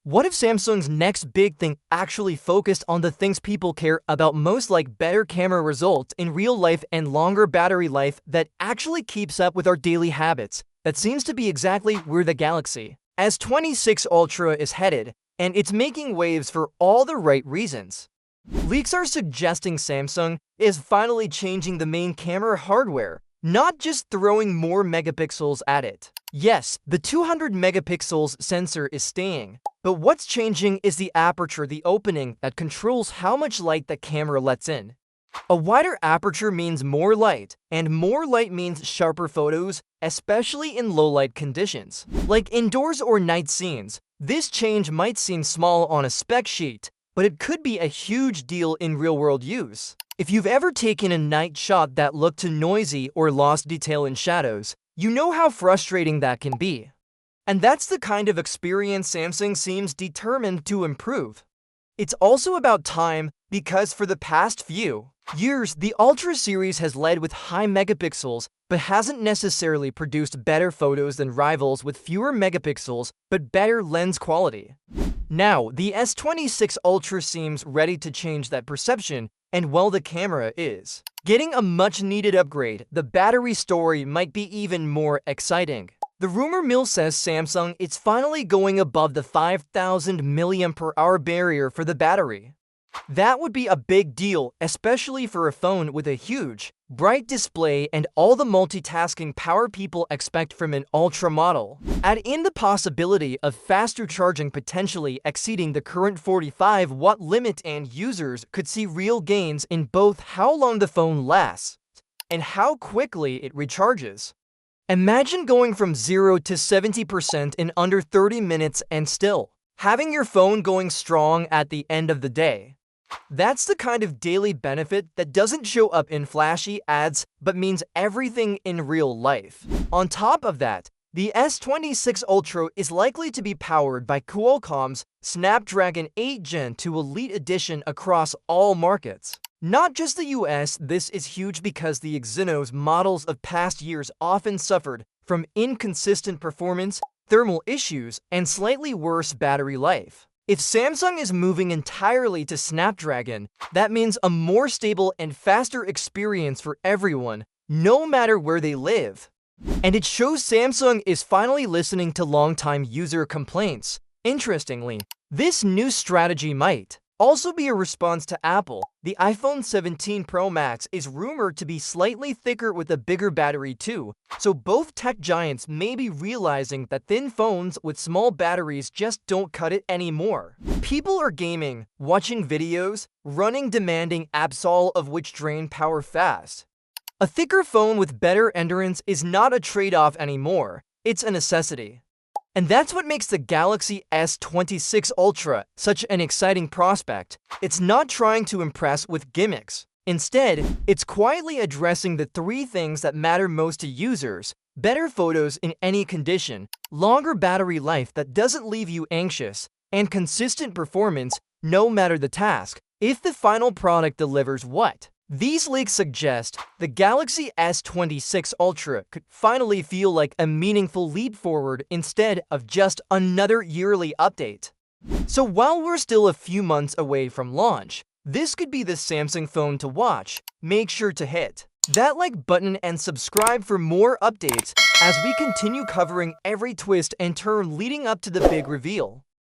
What if Samsung's next big thing actually focused on the things people care about most, like better camera results in real life and longer battery life that actually keeps up with our daily habits? That seems to be exactly where the Galaxy S26 Ultra is headed, and it's making waves for all the right reasons. Leaks are suggesting Samsung is finally changing the main camera hardware, not just throwing more megapixels at it. Yes, the 200 megapixels sensor is staying, but what's changing is the aperture, the opening that controls how much light the camera lets in. A wider aperture means more light, and more light means sharper photos, especially in low-light conditions. Like indoors or night scenes, this change might seem small on a spec sheet, but it could be a huge deal in real-world use. If you've ever taken a night shot that looked too noisy or lost detail in shadows, you know how frustrating that can be. And that's the kind of experience Samsung seems determined to improve. It's also about time, because for the past few years, the Ultra series has led with high megapixels, but hasn't necessarily produced better photos than rivals with fewer megapixels but better lens quality. Now, the S26 Ultra seems ready to change that perception, and while the camera is getting a much-needed upgrade, the battery story might be even more exciting. The rumor mill says Samsung is finally going above the 5,000 mAh barrier for the battery. That would be a big deal, especially for a phone with a huge, bright display and all the multitasking power people expect from an Ultra model. Add in the possibility of faster charging potentially exceeding the current 45-watt limit, and users could see real gains in both how long the phone lasts and how quickly it recharges. Imagine going from 0 to 70% in under 30 minutes and still having your phone going strong at the end of the day. That's the kind of daily benefit that doesn't show up in flashy ads but means everything in real life. On top of that, the S26 Ultra is likely to be powered by Qualcomm's Snapdragon 8 Gen 2 Elite Edition across all markets. Not just the US, this is huge because the Exynos models of past years often suffered from inconsistent performance, thermal issues, and slightly worse battery life. If Samsung is moving entirely to Snapdragon, that means a more stable and faster experience for everyone, no matter where they live. And it shows Samsung is finally listening to longtime user complaints. Interestingly, this new strategy might also be a response to Apple. The iPhone 17 Pro Max is rumored to be slightly thicker with a bigger battery too, so both tech giants may be realizing that thin phones with small batteries just don't cut it anymore. People are gaming, watching videos, running demanding apps, all of which drain power fast. A thicker phone with better endurance is not a trade-off anymore, it's a necessity. And that's what makes the Galaxy S26 Ultra such an exciting prospect. It's not trying to impress with gimmicks. Instead, it's quietly addressing the three things that matter most to users: better photos in any condition, longer battery life that doesn't leave you anxious, and consistent performance no matter the task. If the final product delivers what these leaks suggest, the Galaxy S26 Ultra could finally feel like a meaningful leap forward instead of just another yearly update. So while we're still a few months away from launch, this could be the Samsung phone to watch. Make sure to hit that like button and subscribe for more updates as we continue covering every twist and turn leading up to the big reveal.